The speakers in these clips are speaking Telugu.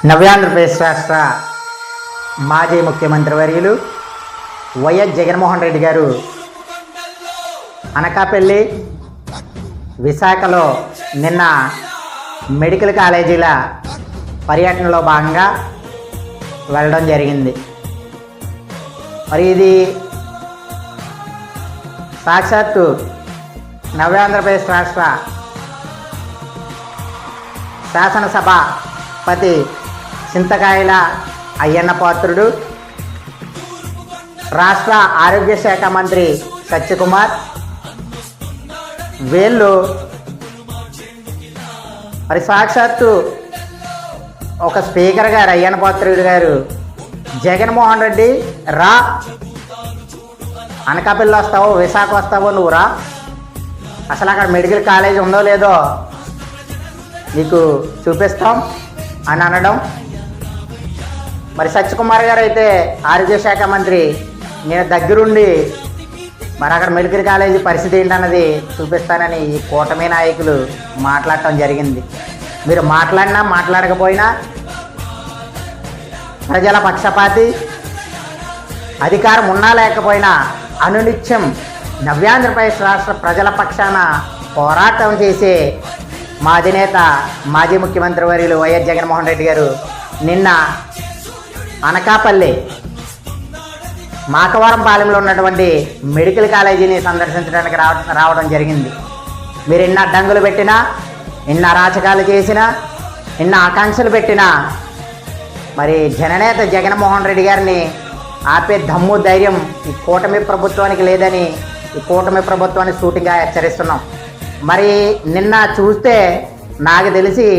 నవ్యాంధ్రప్రదేశ్ రాష్ట్ర మాజీ ముఖ్యమంత్రి వర్యులు వైఎస్ జగన్మోహన్ రెడ్డి గారు అనకాపల్లి, విశాఖలో నిన్న మెడికల్ కాలేజీల పర్యటనలో భాగంగా వెళ్ళడం జరిగింది. మరి ఇది సాక్షాత్తు నవ్యాంధ్రప్రదేశ్ రాష్ట్ర శాసనసభాపతి చింతకాయల అయ్యన్న పాత్రుడు, రాష్ట్ర ఆరోగ్య శాఖ మంత్రి సత్యకుమార్ వీళ్ళు మరి సాక్షాత్తు ఒక స్పీకర్ గారు అయ్యన్న పాత్రుడు గారు జగన్మోహన్ రెడ్డి రా, అనకాపల్లి వస్తావో విశాఖ వస్తావో నువ్వు రా, అసలు అక్కడ మెడికల్ కాలేజ్ ఉందో లేదో నీకు చూపిస్తాం అని అనడం. మరి సత్యకుమార్ గారు అయితే ఆరోగ్య శాఖ మంత్రి, నేను దగ్గరుండి మరి అక్కడ మెడికల్ కాలేజీ పరిస్థితి ఏంటన్నది చూపిస్తానని ఈ కూటమి నాయకులు మాట్లాడటం జరిగింది. మీరు మాట్లాడినా మాట్లాడకపోయినా ప్రజల పక్షపాతి, అధికారం ఉన్నా లేకపోయినా అనునిత్యం నవ్యాంధ్రప్రదేశ్ రాష్ట్ర ప్రజల పక్షాన పోరాటం చేసే మా అధినేత మాజీ ముఖ్యమంత్రి వర్యులు వైఎస్ జగన్మోహన్ రెడ్డి గారు నిన్న అనకాపల్లి మాకవరంపాలెంలో ఉన్నటువంటి మెడికల్ కాలేజీని సందర్శించడానికి రావడం జరిగింది. మీరు ఎన్ని అడ్డంకులు పెట్టినా, ఎన్ని అరాచకాలు చేసినా, ఎన్ని ఆకాంక్షలు పెట్టినా మరి జననేత జగన్మోహన్ రెడ్డి గారిని ఆపే దమ్ము ధైర్యం ఈ కూటమి ప్రభుత్వానికి లేదని ఈ కూటమి ప్రభుత్వాన్ని సూటిగా హెచ్చరిస్తున్నాం. మరి నిన్న చూస్తే నాకు తెలిసి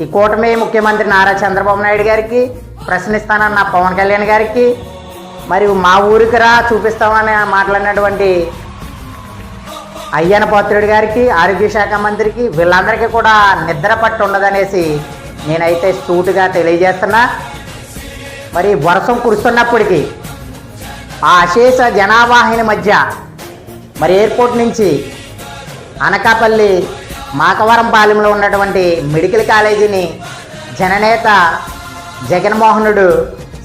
ఈ కూటమి ముఖ్యమంత్రి నారా చంద్రబాబు నాయుడు గారికి, ప్రశ్నిస్తానన్న పవన్ కళ్యాణ్ గారికి, మరి మా ఊరికి రా చూపిస్తామని మాట్లాడినటువంటి అయ్యన్న పాత్రుడి గారికి, ఆరోగ్య శాఖ మంత్రికి, వీళ్ళందరికీ కూడా నిద్ర పట్టు ఉండదనేసి నేనైతే సూటిగా తెలియజేస్తున్నా. మరి వర్షం కురుస్తున్నప్పటికీ ఆ అశేష జనావాహిని మధ్య మరి ఎయిర్పోర్ట్ నుంచి అనకాపల్లి మాకవరంపాలెంలో ఉన్నటువంటి మెడికల్ కాలేజీని జననేత జగన్మోహనుడు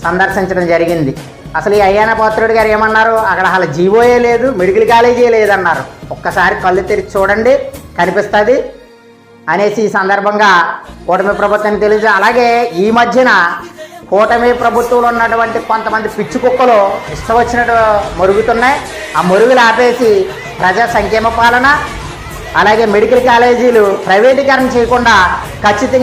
సందర్శించడం జరిగింది. అసలు ఈ అయ్యన్న పాత్రుడు గారు ఏమన్నారు, అక్కడ అసలు జీవోయే లేదు, మెడికల్ కాలేజీ లేదన్నారు. ఒక్కసారి కళ్ళు తెరిచి చూడండి కనిపిస్తుంది అనేసి ఈ సందర్భంగా కూటమి ప్రభుత్వం తెలియజే. అలాగే ఈ మధ్యన కూటమి ప్రభుత్వంలో ఉన్నటువంటి కొంతమంది పిచ్చి కుక్కలు ఇష్టం వచ్చినట్టు మరుగుతున్నాయి. ఆ మరుగులు ఆపేసి ప్రజా సంక్షేమ పాలన, అలాగే మెడికల్ కాలేజీలు ప్రైవేటీకరణ చేయకుండా ఖచ్చితంగా